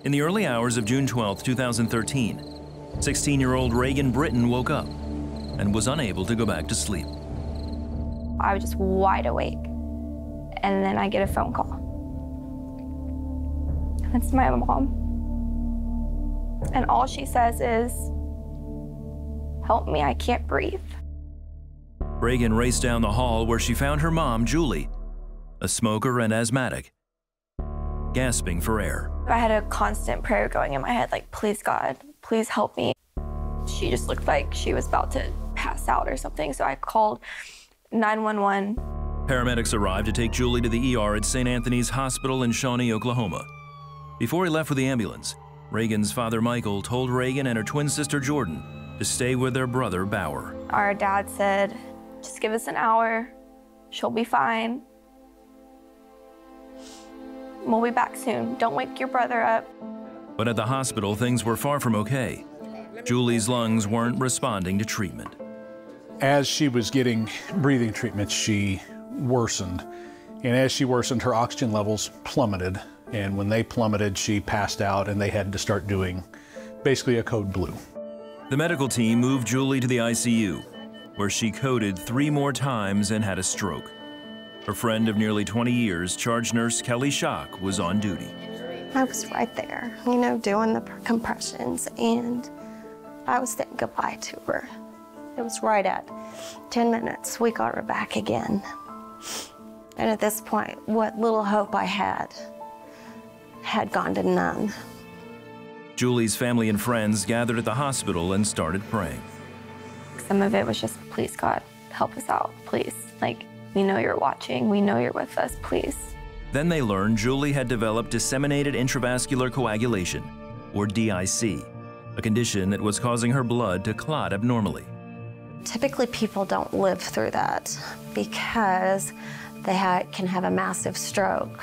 In the early hours of June 12, 2013, 16-year-old Reagan Brittain woke up and was unable to go back to sleep. I was just wide awake, and then I get a phone call. It's my mom. And all she says is, "Help me, I can't breathe." Reagan raced down the hall where she found her mom, Julie, a smoker and asthmatic, gasping for air. I had a constant prayer going in my head, like, please God, please help me. She just looked like she was about to pass out or something, so I called 911. Paramedics arrived to take Julie to the ER at St. Anthony's Hospital in Shawnee, Oklahoma. Before he left with the ambulance, Reagan's father, Michael, told Reagan and her twin sister, Jordan, to stay with their brother, Bauer. Our dad said, just give us an hour, she'll be fine. We'll be back soon. Don't wake your brother up. But at the hospital, things were far from okay. Julie's lungs weren't responding to treatment. As she was getting breathing treatment, she worsened. And as she worsened, her oxygen levels plummeted. And when they plummeted, she passed out, and they had to start doing basically a code blue. The medical team moved Julie to the ICU, where she coded 3 more times and had a stroke. Her friend of nearly 20 years, charge nurse Kelly Schock, was on duty. I was right there, you know, doing the compressions, and I was saying goodbye to her. It was right at 10 minutes. We got her back again. And at this point, what little hope I had gone to none. Julie's family and friends gathered at the hospital and started praying. Some of it was just, please God, help us out, please. Like, we know you're watching, we know you're with us, please. Then they learned Julie had developed disseminated intravascular coagulation, or DIC, a condition that was causing her blood to clot abnormally. Typically, people don't live through that because they can have a massive stroke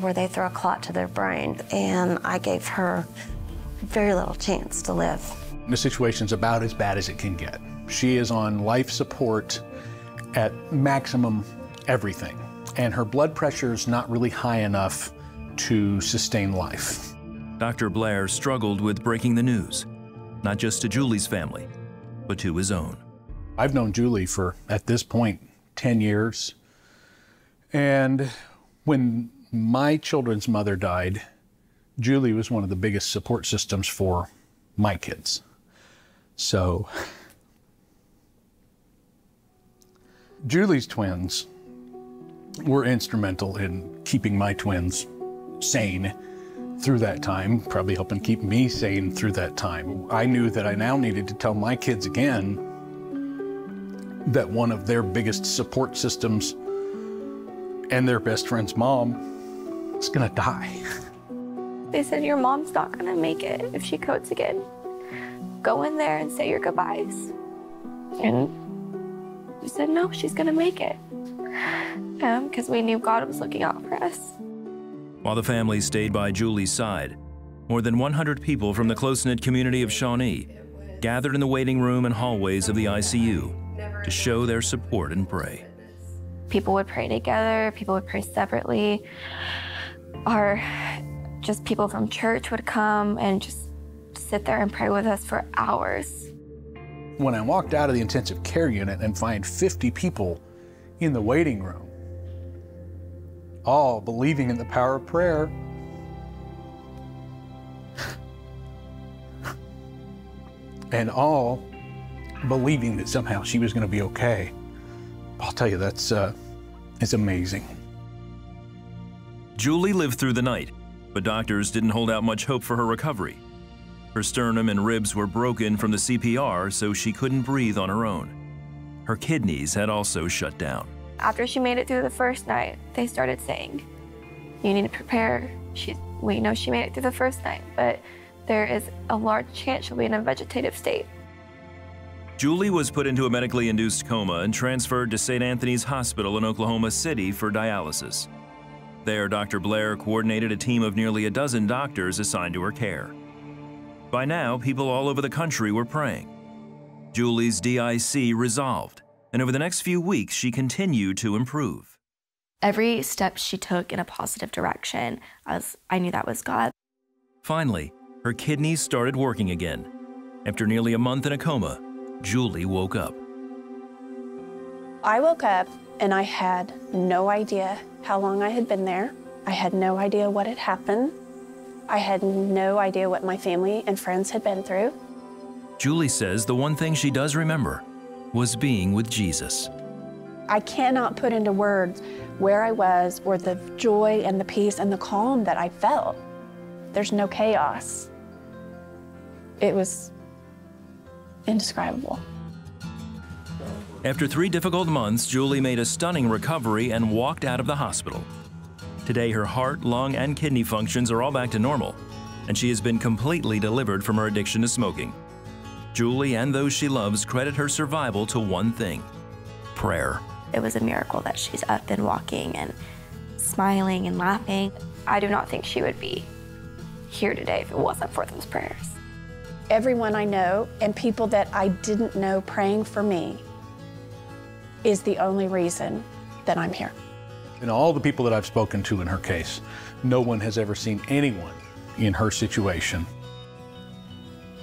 where they throw a clot to their brain, and I gave her very little chance to live. The situation's about as bad as it can get. She is on life support at maximum everything, and her blood pressure is not really high enough to sustain life. Dr. Blair struggled with breaking the news, not just to Julie's family, but to his own. I've known Julie for, at this point, 10 years. And when my children's mother died, Julie was one of the biggest support systems for my kids. So, Julie's twins were instrumental in keeping my twins sane through that time, probably helping keep me sane through that time. I knew that I now needed to tell my kids again that one of their biggest support systems and their best friend's mom is gonna die. They said, your mom's not gonna make it if she codes again. Go in there and say your goodbyes. And we said, no, she's gonna make it. Because we knew God was looking out for us. While the family stayed by Julie's side, more than 100 people from the close-knit community of Shawnee gathered in the waiting room and hallways of the ICU to show their support and pray. People would pray together, people would pray separately, or just people from church would come and just sit there and pray with us for hours. When I walked out of the intensive care unit and find 50 people in the waiting room, all believing in the power of prayer, and all believing that somehow she was going to be okay, I'll tell you, that's it's amazing. Julie lived through the night, but doctors didn't hold out much hope for her recovery. Her sternum and ribs were broken from the CPR, so she couldn't breathe on her own. Her kidneys had also shut down. After she made it through the first night, they started saying, you need to prepare. We know she made it through the first night, but there is a large chance she'll be in a vegetative state. Julie was put into a medically induced coma and transferred to St. Anthony's Hospital in Oklahoma City for dialysis. There, Dr. Blair coordinated a team of nearly a dozen doctors assigned to her care. By now, people all over the country were praying. Julie's DIC resolved, and over the next few weeks, she continued to improve. Every step she took in a positive direction, I knew that was God. Finally, her kidneys started working again. After nearly a month in a coma, Julie woke up. I woke up and I had no idea how long I had been there. I had no idea what had happened. I had no idea what my family and friends had been through. Julie says the one thing she does remember was being with Jesus. I cannot put into words where I was or the joy and the peace and the calm that I felt. There's no chaos. It was indescribable. After 3 difficult months, Julie made a stunning recovery and walked out of the hospital. Today, her heart, lung, and kidney functions are all back to normal, and she has been completely delivered from her addiction to smoking. Julie and those she loves credit her survival to one thing: prayer. It was a miracle that she's up and walking and smiling and laughing. I do not think she would be here today if it wasn't for those prayers. Everyone I know and people that I didn't know praying for me is the only reason that I'm here. And all the people that I've spoken to in her case, no one has ever seen anyone in her situation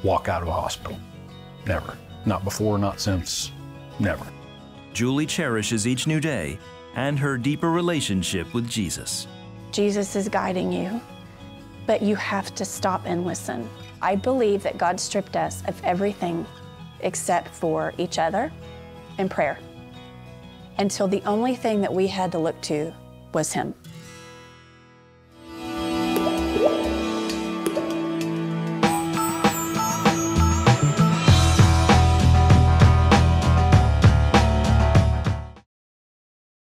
walk out of a hospital. Never. Not before, not since, never. Julie cherishes each new day and her deeper relationship with Jesus. Jesus is guiding you, but you have to stop and listen. I believe that God stripped us of everything except for each other and prayer, until the only thing that we had to look to was Him.